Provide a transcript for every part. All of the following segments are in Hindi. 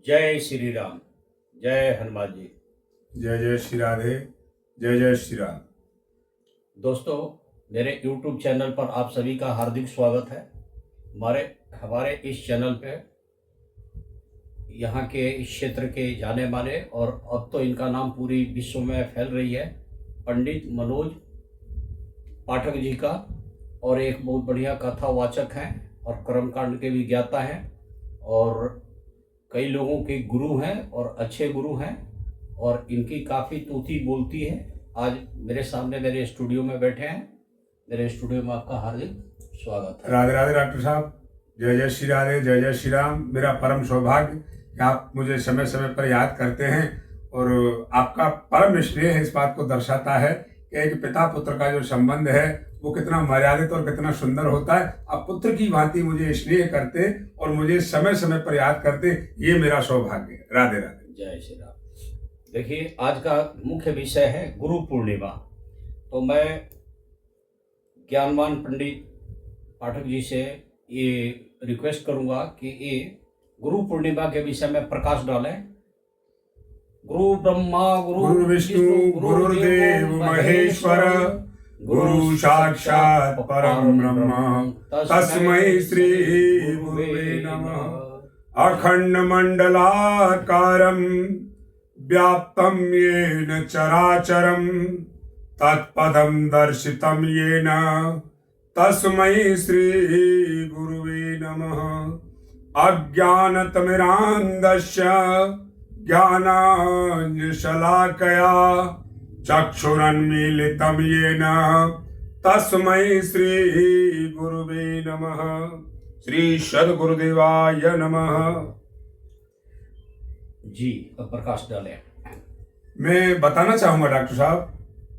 जय श्री राम। जय हनुमान जी। जय जय श्री राधे। जय जय श्री राम। दोस्तों, मेरे YouTube चैनल पर आप सभी का हार्दिक स्वागत है। हमारे इस चैनल पे यहाँ के इस क्षेत्र के जाने माने और अब तो इनका नाम पूरी विश्व में फैल रही है, पंडित मनोज पाठक जी का, और एक बहुत बढ़िया कथावाचक हैं और कर्मकांड के भी ज्ञाता हैं और कई लोगों के गुरु हैं और अच्छे गुरु हैं और इनकी काफ़ी तूती बोलती है। आज मेरे सामने मेरे स्टूडियो में बैठे हैं। मेरे स्टूडियो में आपका हार्दिक स्वागत है। राधे राधे डॉक्टर साहब। जय जय श्री राधे। जय जय श्री राम। मेरा परम सौभाग्य कि आप मुझे समय समय पर याद करते हैं और आपका परम स्नेह इस बात को दर्शाता है कि एक पिता पुत्र का जो संबंध है वो कितना मर्यादित और कितना सुंदर होता है। आप पुत्र की भांति मुझे स्नेह करते और मुझे समय समय पर याद करते, ये मेरा सौभाग्य है। राधे राधे। जय श्री राम। देखिए, आज का मुख्य विषय है गुरु पूर्णिमा। तो मैं ज्ञानवान पंडित पाठक जी से ये रिक्वेस्ट करूंगा कि ये गुरु पूर्णिमा के विषय में प्रकाश डालें। गुरु ब्रह्मा गुरु विष्णु गुरुदेव महेश्वर, गुरु साक्षात् परम ब्रह्म तस्मै श्री गुरुवे नमः। अखंड मंडलाकारं व्याप्तं येन चराचरं तत्पदं दर्शितं येन तस्मै श्री गुरुवे नमः। अज्ञानतिमिरान्धस्य ज्ञानाञ्जनशलाकया चक्षुरुन्मीलितं येन तस्मै श्री गुरुवे नमः। श्री सद्गुरुदेवाय नमः। जी, अब प्रकाश डालें। मैं बताना चाहूँगा डॉक्टर साहब,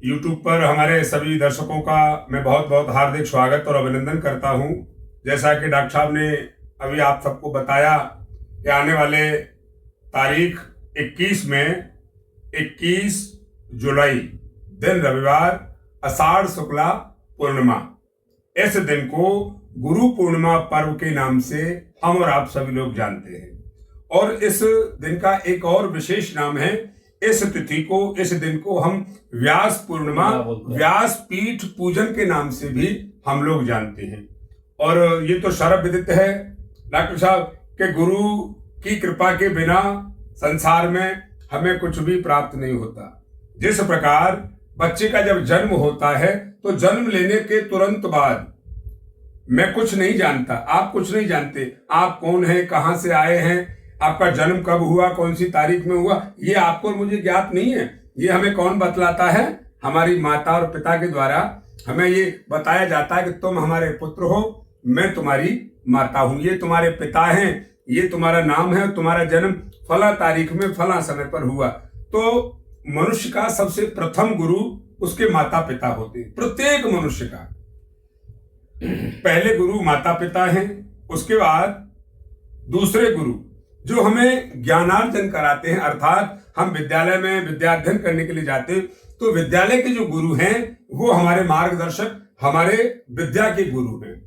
YouTube पर हमारे सभी दर्शकों का मैं बहुत बहुत हार्दिक स्वागत और अभिनंदन करता हूँ। जैसा कि डॉक्टर साहब ने अभी आप सबको बताया कि आने वाले तारीख 21 जुलाई दिन रविवार आषाढ़ शुक्ला पूर्णिमा, इस दिन को गुरु पूर्णिमा पर्व के नाम से हम और आप सभी लोग जानते हैं। और इस दिन का एक और विशेष नाम है, इस तिथि को, इस दिन को हम व्यास पूर्णिमा, व्यास पीठ पूजन के नाम से भी हम लोग जानते हैं। और ये तो सर्वविदित है डॉक्टर साहब कि गुरु की कृपा के बिना संसार में हमें कुछ भी प्राप्त नहीं होता। जिस प्रकार बच्चे का जब जन्म होता है तो जन्म लेने के तुरंत बाद मैं कुछ नहीं जानता, आप कुछ नहीं जानते, आप कौन हैं, कहां से आए हैं, आपका जन्म कब हुआ, कौन सी तारीख में हुआ, ये आपको और मुझे ज्ञात नहीं है। ये हमें कौन बतलाता है? हमारी माता और पिता के द्वारा हमें ये बताया जाता है कि तुम हमारे पुत्र हो, मैं तुम्हारी माता हूं, ये तुम्हारे पिता हैं, ये तुम्हारा नाम है, तुम्हारा जन्म फला तारीख में फला समय पर हुआ। तो मनुष्य का सबसे प्रथम गुरु उसके माता पिता होते हैं। प्रत्येक मनुष्य का पहले गुरु माता पिता हैं, उसके बाद दूसरे गुरु जो हमें ज्ञानार्जन कराते हैं, अर्थात हम विद्यालय में विद्याध्ययन करने के लिए जाते हैं तो विद्यालय के जो गुरु हैं वो हमारे मार्गदर्शक, हमारे विद्या के गुरु हैं।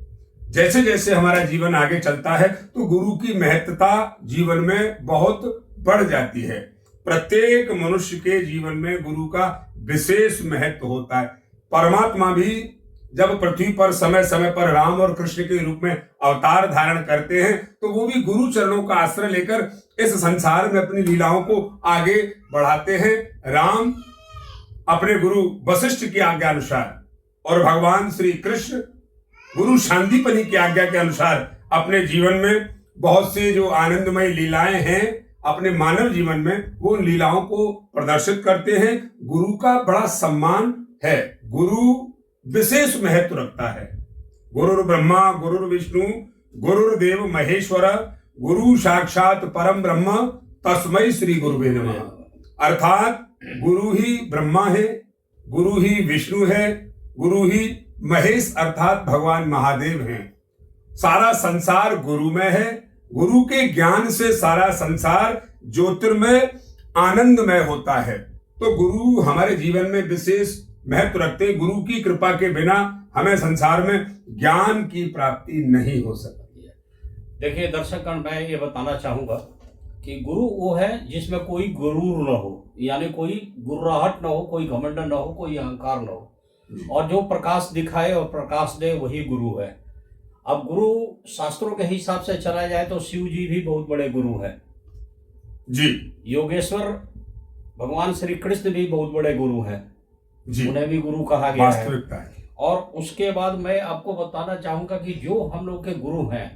जैसे जैसे हमारा जीवन आगे चलता है तो गुरु की महत्ता जीवन में बहुत बढ़ जाती है। प्रत्येक मनुष्य के जीवन में गुरु का विशेष महत्व होता है। परमात्मा भी जब पृथ्वी पर समय समय पर राम और कृष्ण के रूप में अवतार धारण करते हैं तो वो भी गुरु चरणों का आश्रय लेकर इस संसार में अपनी लीलाओं को आगे बढ़ाते हैं। राम अपने गुरु वशिष्ठ की आज्ञा अनुसार और भगवान श्री कृष्ण गुरु शांतिपनि की आज्ञा के अनुसार अपने जीवन में बहुत से जो आनंदमय लीलाएं हैं अपने मानव जीवन में वो लीलाओं को प्रदर्शित करते हैं। गुरु का बड़ा सम्मान है, गुरु विशेष महत्व रखता है। गुरुर् ब्रह्मा गुरुर् विष्णु गुरुर्देव महेश्वर, गुरु साक्षात परम ब्रह्म तस्मै श्री गुरुवे नमः। अर्थात गुरु ही ब्रह्मा है, गुरु ही विष्णु है, गुरु ही महेश अर्थात भगवान महादेव हैं। सारा संसार गुरुमय है। गुरु के ज्ञान से सारा संसार ज्योतिर्मय आनंदमय होता है। तो गुरु हमारे जीवन में विशेष महत्व रखते हैं। गुरु की कृपा के बिना हमें संसार में ज्ञान की प्राप्ति नहीं हो सकती है। देखिए दर्शकगण, मैं ये बताना चाहूँगा कि गुरु वो है जिसमें कोई गुरूर न हो, यानी कोई गुर्राहट न हो, कोई घमंड न हो, कोई अहंकार न हो, और जो प्रकाश दिखाए और प्रकाश दे वही गुरु है। अब गुरु शास्त्रों के हिसाब से चला जाए तो शिव जी भी बहुत बड़े गुरु हैं जी। योगेश्वर भगवान श्री कृष्ण भी बहुत बड़े गुरु हैं जी, उन्हें भी गुरु कहा गया है। वास्तविकता है। और उसके बाद मैं आपको बताना चाहूँगा कि जो हम लोग के गुरु हैं,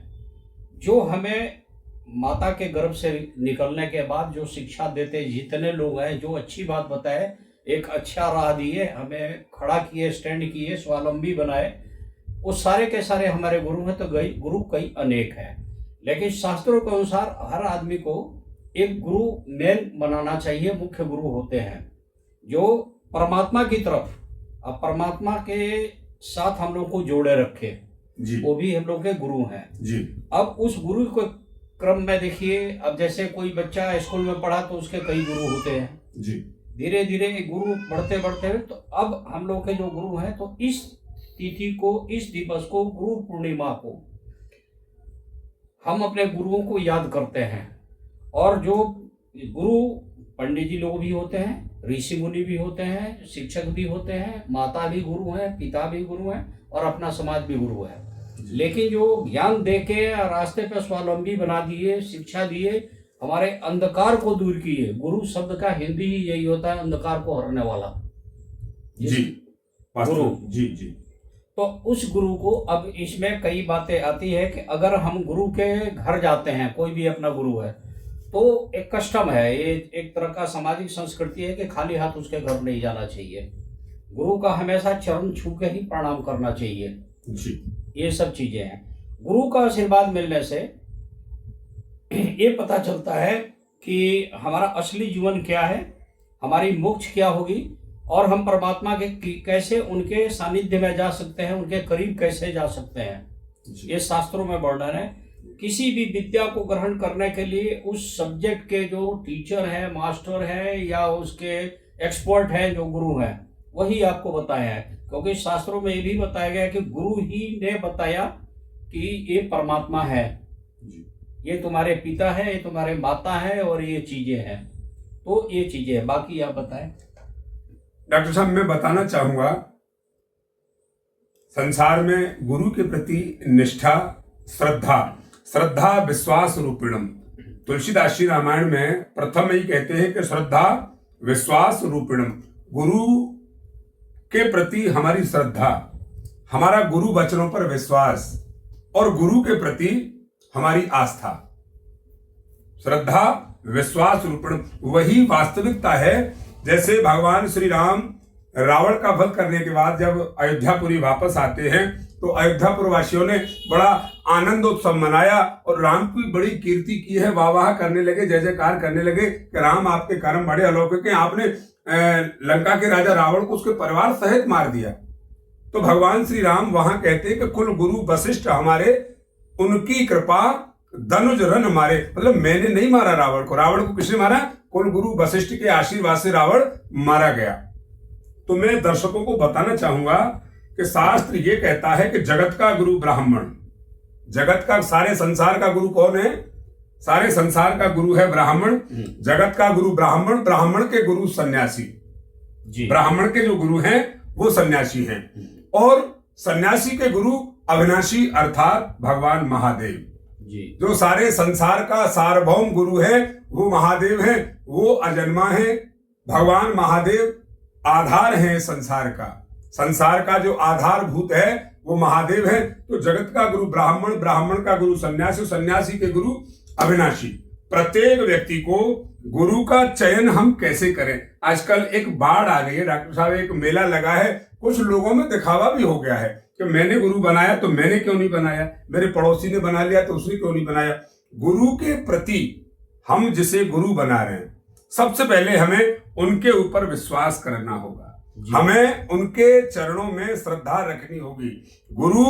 जो हमें माता के गर्भ से निकलने के बाद जो शिक्षा देते, जितने लोग हैं, जो अच्छी बात बताए, एक अच्छा राह दिए, हमें खड़ा किए, स्टैंड किए, स्वावलंबी बनाए, वो सारे के सारे हमारे गुरु हैं। तो गुरु कई अनेक हैं, लेकिन शास्त्रों के अनुसार हर आदमी को एक गुरु मेन बनाना चाहिए। मुख्य गुरु होते हैं जो परमात्मा की तरफ, अब परमात्मा के साथ हम लोग को जोड़े रखे जी, वो भी हम लोग के गुरु हैं जी। अब उस गुरु के क्रम में देखिए, अब जैसे कोई बच्चा स्कूल में पढ़ा तो उसके कई गुरु होते हैं जी। धीरे धीरे गुरु बढ़ते बढ़ते हुए, तो अब हम लोग के जो गुरु हैं, तो इस तिथि को, इस दिवस को, गुरु पूर्णिमा को हम अपने गुरुओं को याद करते हैं। और जो गुरु पंडित जी लोग भी होते हैं, ऋषि मुनि भी होते हैं, शिक्षक भी होते हैं, माता भी गुरु हैं, पिता भी गुरु हैं, और अपना समाज भी गुरु है। लेकिन जो ज्ञान देके रास्ते पे स्वावलंबी बना दिए, शिक्षा दिए, हमारे अंधकार को दूर किए। गुरु शब्द का हिंदी ही यही होता है, अंधकार को हरने वाला जी, गुरु। जी जी। तो उस गुरु को, अब इसमें कई बातें आती है कि अगर हम गुरु के घर जाते हैं, कोई भी अपना गुरु है, तो एक कस्टम है, ये एक तरह का सामाजिक संस्कृति है कि खाली हाथ उसके घर नहीं जाना चाहिए। गुरु का हमेशा चरण छू के ही प्रणाम करना चाहिए जी। ये सब चीजें हैं। गुरु का आशीर्वाद मिलने से ये पता चलता है कि हमारा असली जीवन क्या है, हमारी मोक्ष क्या होगी, और हम परमात्मा के कैसे उनके सानिध्य में जा सकते हैं, उनके करीब कैसे जा सकते हैं। ये शास्त्रों में वर्णन है। किसी भी विद्या को ग्रहण करने के लिए उस सब्जेक्ट के जो टीचर है, मास्टर है, या उसके एक्सपर्ट हैं, जो गुरु हैं, वही आपको बताया है। क्योंकि शास्त्रों में ये भी बताया गया कि गुरु ही ने बताया कि ये परमात्मा है, ये तुम्हारे पिता है, ये तुम्हारे माता है, और ये चीजें हैं। तो ये चीजें हैं, बाकी आप बताएं। डॉक्टर साहब, मैं बताना चाहूंगा, संसार में गुरु के प्रति निष्ठा, श्रद्धा विश्वास रूपिणम। तुलसीदास जी रामायण में प्रथम ही कहते हैं कि श्रद्धा विश्वास रूपिणम। गुरु के प्रति हमारी श्रद्धा, हमारा गुरु वचनों पर विश्वास, और गुरु के प्रति हमारी आस्था। श्रद्धा विश्वास रूपिणम वही वास्तविकता है। जैसे भगवान श्री राम रावण का वध करने के बाद जब अयोध्यापुरी वापस आते हैं, तो अयोध्यापुर वासियों ने बड़ा आनंद उत्सव मनाया और राम की बड़ी कीर्ति की है, वाह करने लगे, जय जयकार करने लगे कि राम आपके कर्म बड़े अलौकिक हैं, आपने लंका के राजा रावण को उसके परिवार सहित मार दिया। तो भगवान श्री राम वहां कहते हैं कि कुल गुरु वशिष्ठ हमारे, उनकी कृपा धनुज रन मारे। मतलब मैंने नहीं मारा रावण को किसने मारा? कुल गुरु वशिष्ठ के आशीर्वाद से रावण मारा गया। तो मैं दर्शकों को बताना चाहूंगा कि शास्त्र ये कहता है कि जगत का गुरु ब्राह्मण, जगत का, सारे संसार का गुरु कौन है? सारे संसार का गुरु है ब्राह्मण। जगत का गुरु ब्राह्मण, ब्राह्मण के गुरु सन्यासी जी। ब्राह्मण के जो गुरु हैं वो सन्यासी हैं, और सन्यासी के गुरु अविनाशी अर्थात भगवान महादेव जी। जो सारे संसार का सार्वभौम गुरु है वो महादेव है, वो अजन्मा है। भगवान महादेव आधार है संसार का, संसार का जो आधारभूत है वो महादेव है। तो जगत का गुरु ब्राह्मण, ब्राह्मण का गुरु सन्यासी, सन्यासी के गुरु अविनाशी। प्रत्येक व्यक्ति को गुरु का चयन हम कैसे करें? आजकल एक बाढ़ आ गई है डॉक्टर साहब, एक मेला लगा है, कुछ लोगों में दिखावा भी हो गया है कि मैंने गुरु बनाया तो मैंने क्यों नहीं बनाया, मेरे पड़ोसी ने बना लिया तो उसने क्यों नहीं बनाया। गुरु के प्रति हम जिसे गुरु बना रहे हैं, सबसे पहले हमें उनके ऊपर विश्वास करना होगा, हमें उनके चरणों में श्रद्धा रखनी होगी। गुरु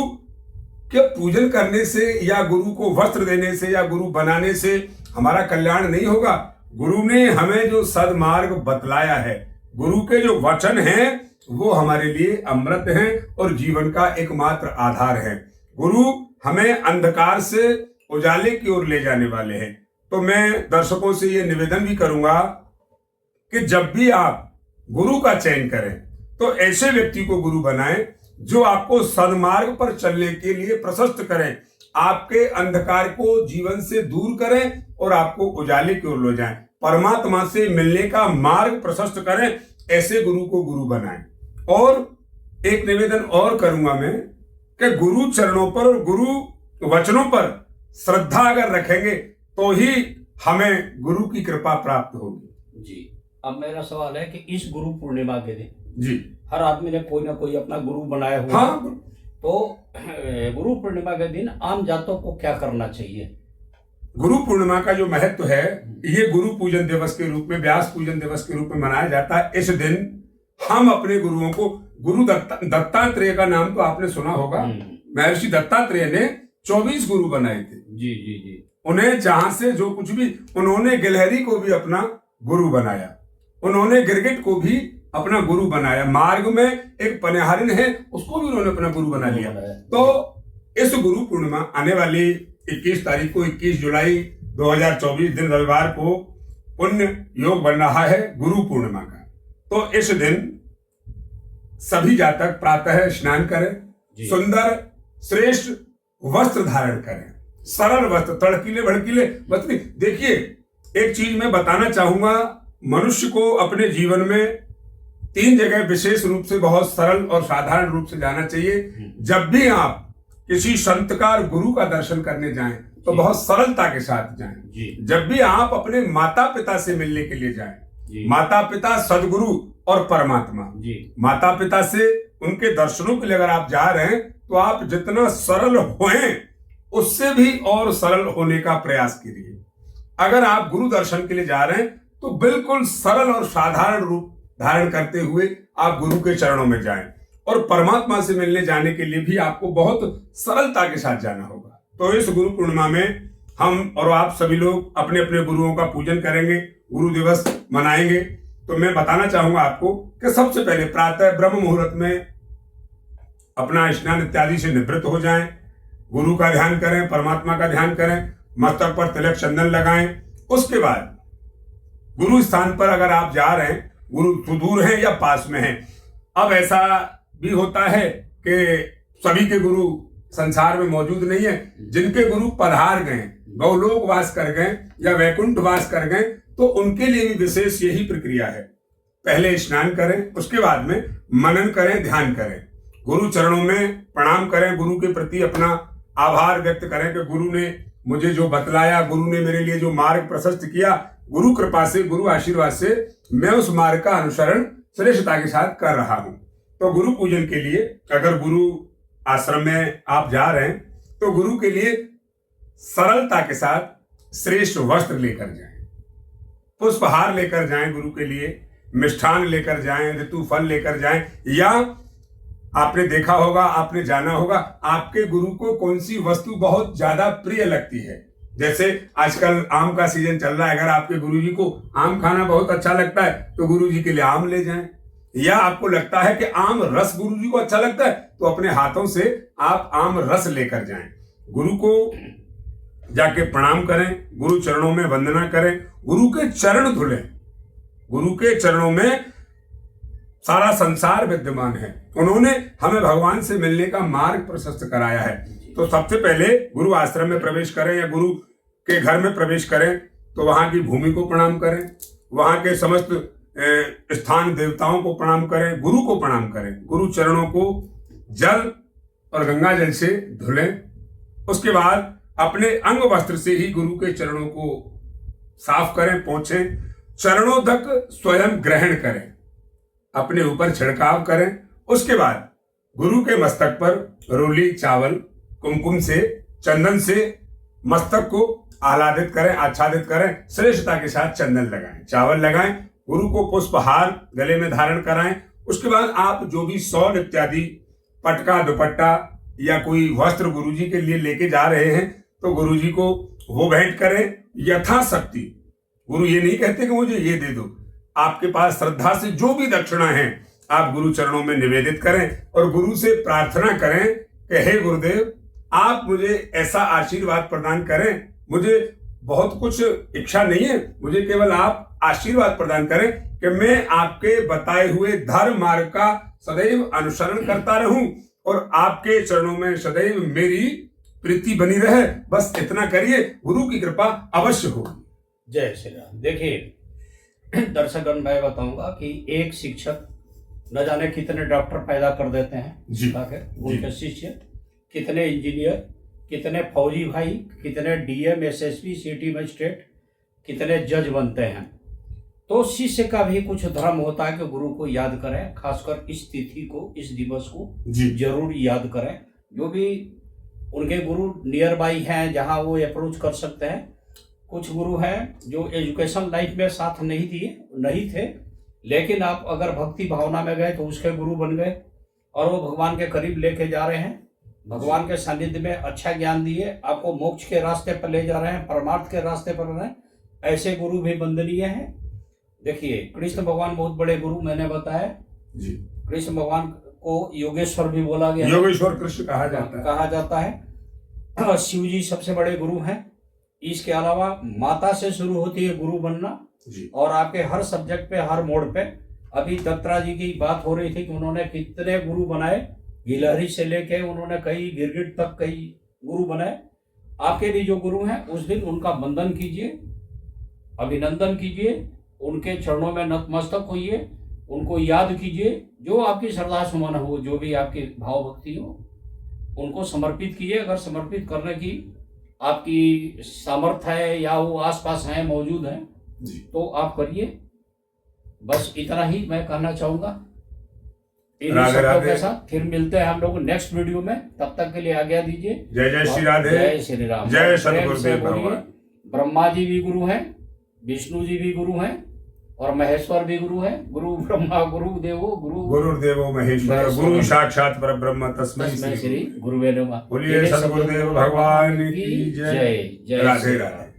के पूजन करने से या गुरु को वस्त्र देने से या गुरु बनाने से हमारा कल्याण नहीं होगा। गुरु ने हमें जो सदमार्ग बतलाया है, गुरु के जो वचन हैं वो हमारे लिए अमृत हैं और जीवन का एकमात्र आधार है। गुरु हमें अंधकार से उजाले की ओर ले जाने वाले हैं। तो मैं दर्शकों से ये निवेदन भी करूंगा कि जब भी आप गुरु का चयन करें तो ऐसे व्यक्ति को गुरु बनाएं जो आपको सन्मार्ग पर चलने के लिए प्रशस्त करें, आपके अंधकार को जीवन से दूर करें और आपको उजाले की ओर ले जाएं, परमात्मा से मिलने का मार्ग प्रशस्त करें। ऐसे गुरु को गुरु बनाएं। और एक निवेदन और करूंगा मैं कि गुरु चरणों पर और गुरु वचनों पर श्रद्धा अगर रखेंगे तो ही हमें गुरु की कृपा प्राप्त होगी। जी, अब मेरा सवाल है कि इस गुरु पूर्णिमा के दिन जी हर आदमी ने कोई ना कोई अपना गुरु बनाया हुआ हाँ है, तो गुरु पूर्णिमा के दिन आम जातों को क्या करना चाहिए? गुरु पूर्णिमा का जो महत्व है, ये गुरु पूजन दिवस के रूप में, व्यास पूजन दिवस के रूप में मनाया जाता है। इस दिन हम अपने गुरुओं को, गुरु दत्तात्रेय का नाम तो आपने सुना होगा। महर्षि दत्तात्रेय ने 24 गुरु बनाए थे। जी जी जी। उन्हें जहां से जो कुछ भी, उन्होंने गिलहरी को भी अपना गुरु बनाया, उन्होंने गिरगिट को भी अपना गुरु बनाया, मार्ग में एक पनिहारिन है उसको भी उन्होंने अपना गुरु बना लिया। तो इस गुरु पूर्णिमा आने वाली 21 तारीख को, 21 जुलाई 2024 दिन रविवार को पुण्य योग बन रहा है गुरु पूर्णिमा का। तो इस दिन सभी जातक प्रातः स्नान करें, सुंदर श्रेष्ठ वस्त्र धारण करें, सरल वस्त्र, तड़कीले भड़कीले वस्त्र नहीं। देखिए, एक चीज मैं बताना चाहूंगा, मनुष्य को अपने जीवन में 3 जगह विशेष रूप से बहुत सरल और साधारण रूप से जाना चाहिए। जब भी आप किसी संतकार गुरु का दर्शन करने जाएं तो बहुत सरलता के साथ जाएं। जब भी आप अपने माता पिता से मिलने के लिए जाएं, माता पिता, सदगुरु और परमात्मा, माता पिता से उनके दर्शनों के लिए अगर आप जा रहे हैं तो आप जितना सरल होएं उससे भी और सरल होने का प्रयास कीजिए। अगर आप गुरु दर्शन के लिए जा रहे हैं तो बिल्कुल सरल और साधारण रूप धारण करते हुए आप गुरु के चरणों में जाएं, और परमात्मा से मिलने जाने के लिए भी आपको बहुत सरलता के साथ जाना होगा। तो इस गुरु पूर्णिमा में हम और आप सभी लोग अपने अपने गुरुओं का पूजन करेंगे, गुरु दिवस मनाएंगे। तो मैं बताना चाहूंगा आपको कि सबसे पहले प्रातः ब्रह्म मुहूर्त में अपना स्नान इत्यादि से निवृत्त हो जाएं, गुरु का ध्यान करें, परमात्मा का ध्यान करें, मस्तक पर तिलक चंदन लगाएं। उसके बाद गुरु स्थान पर अगर आप जा रहे हैं, गुरु सुदूर हैं या पास में हैं, अब ऐसा भी होता है कि सभी के गुरु संसार में मौजूद नहीं है। जिनके गुरु पधार गए, गौलोक वास कर गए या वैकुंठ वास कर गए, तो उनके लिए भी विशेष यही प्रक्रिया है। पहले स्नान करें, उसके बाद में मनन करें, ध्यान करें, गुरु चरणों में प्रणाम करें, गुरु के प्रति अपना आभार व्यक्त करें कि गुरु ने मुझे जो बतलाया, गुरु ने मेरे लिए जो मार्ग प्रशस्त किया, गुरु कृपा से, गुरु आशीर्वाद से मैं उस मार्ग का अनुसरण श्रेष्ठता के साथ कर रहा हूं। तो गुरु पूजन के लिए अगर गुरु आश्रम में आप जा रहे हैं तो गुरु के लिए सरलता के साथ श्रेष्ठ वस्त्र लेकर जाएं, पुष्पहार लेकर जाएं, गुरु के लिए मिष्ठान लेकर जाएं, ऋतु फल लेकर जाएं, या आपने देखा होगा, आपने जाना होगा आपके गुरु को कौन सी वस्तु बहुत ज्यादा प्रिय लगती है। जैसे आजकल आम का सीजन चल रहा है, अगर आपके गुरुजी को आम खाना बहुत अच्छा लगता है तो गुरुजी के लिए आम ले जाएं, या आपको लगता है कि आम रस गुरुजी को अच्छा लगता है तो अपने हाथों से आप आम रस लेकर जाएं। गुरु को जाके प्रणाम करें, गुरु चरणों में वंदना करें, गुरु के चरण धुलें। गुरु के चरणों में सारा संसार विद्यमान है, उन्होंने हमें भगवान से मिलने का मार्ग प्रशस्त कराया है। तो सबसे पहले गुरु आश्रम में प्रवेश करें या गुरु के घर में प्रवेश करें तो वहां की भूमि को प्रणाम करें, वहां के समस्त स्थान देवताओं को प्रणाम करें, गुरु को प्रणाम करें, गुरु चरणों को जल और गंगा जल से धुलें। उसके बाद अपने अंग वस्त्र से ही गुरु के चरणों को साफ करें, पोंछें, चरणोदक स्वयं ग्रहण करें, अपने ऊपर छिड़काव करें। उसके बाद गुरु के मस्तक पर रोली, चावल, कुमकुम से, चंदन से मस्तक को आह्लादित करें, आच्छादित करें, श्रेष्ठता के साथ चंदन लगाएं, चावल लगाएं, गुरु को पुष्पहार गले में धारण कराएं। उसके बाद आप जो भी शॉल इत्यादि, पटका, दुपट्टा या कोई वस्त्र गुरुजी के लिए लेके जा रहे हैं तो गुरुजी को वो भेंट करें यथाशक्ति। गुरु ये नहीं कहते कि मुझे ये दे दो, आपके पास श्रद्धा से जो भी दक्षिणा है आप गुरु चरणों में निवेदित करें और गुरु से प्रार्थना करें कि हे गुरुदेव, आप मुझे ऐसा आशीर्वाद प्रदान करें, मुझे बहुत कुछ इच्छा नहीं है, मुझे केवल आप आशीर्वाद प्रदान करें कि मैं आपके बताए हुए धर्म मार्ग का सदैव अनुसरण करता रहूं और आपके चरणों में सदैव मेरी प्रीति बनी रहे। बस इतना करिए, गुरु की कृपा अवश्य होगी। जय श्री राम। देखिए दर्शकगण, मैं बताऊंगा कि एक शिक्षक न जाने कितने डॉक्टर पैदा कर देते हैं जी, उनके शिष्य, कितने इंजीनियर, कितने फौजी भाई, कितने डीएम, एसएसपी, सिटी मजिस्ट्रेट, कितने जज बनते हैं। तो शिष्य का भी कुछ धर्म होता है कि गुरु को याद करें, खासकर इस तिथि को, इस दिवस को जरूर याद करें। जो भी उनके गुरु नियर बाई हैं, जहां वो अप्रोच कर सकते हैं। कुछ गुरु हैं जो एजुकेशन लाइफ में साथ नहीं थे, लेकिन आप अगर भक्ति भावना में गए तो उसके गुरु बन गए और वो भगवान के करीब लेके जा रहे हैं, भगवान के सानिध्य में अच्छा ज्ञान दिए, आपको मोक्ष के रास्ते पर ले जा रहे हैं, परमार्थ के रास्ते पर रहे हैं। ऐसे गुरु भी वंदनीय हैं। देखिए कृष्ण भगवान बहुत बड़े गुरु, मैंने बताया जी। कृष्ण भगवान को योगेश्वर भी बोला गया, योगेश्वर कृष्ण कहा जाता है। शिव जी सबसे बड़े गुरु हैं। इसके अलावा माता से शुरू होती है गुरु बनना जी। और आपके हर सब्जेक्ट पे, हर मोड पे। अभी दत्तरा जी की बात हो रही थी कि उन्होंने कितने गुरु बनाए, गिलहरी से लेके उन्होंने कई गिरगिट तक कई गुरु बनाए। आपके भी जो गुरु हैं उस दिन उनका वंदन कीजिए, अभिनंदन कीजिए, उनके चरणों में नतमस्तक होइए, उनको याद कीजिए। जो आपकी श्रद्धा सुमन हो, जो भी आपकी भाव भक्ति हो, उनको समर्पित कीजिए। अगर समर्पित करने की आपकी सामर्थ्य है या वो आसपास हैं, मौजूद हैं, तो आप करिए। बस इतना ही मैं कहना चाहूंगा। इन्हीं शब्दों के साथ फिर मिलते हैं हम लोग नेक्स्ट वीडियो में। तब तक के लिए आज्ञा दीजिए। जय जय श्री राधे, जय श्री राम, जय सद्गुरुदेव भगवान। ब्रह्मा जी भी गुरु हैं, विष्णु जी भी गुरु हैं और महेश्वर भी गुरु हैं। गुरु ब्रह्मा गुरुदेवो महेश्वर, गुरु साक्षात परब्रह्म तस्मै श्री गुरुवे नमः। बोलिए सद्गुरुदेव भगवान की जय। जय राधे राधे।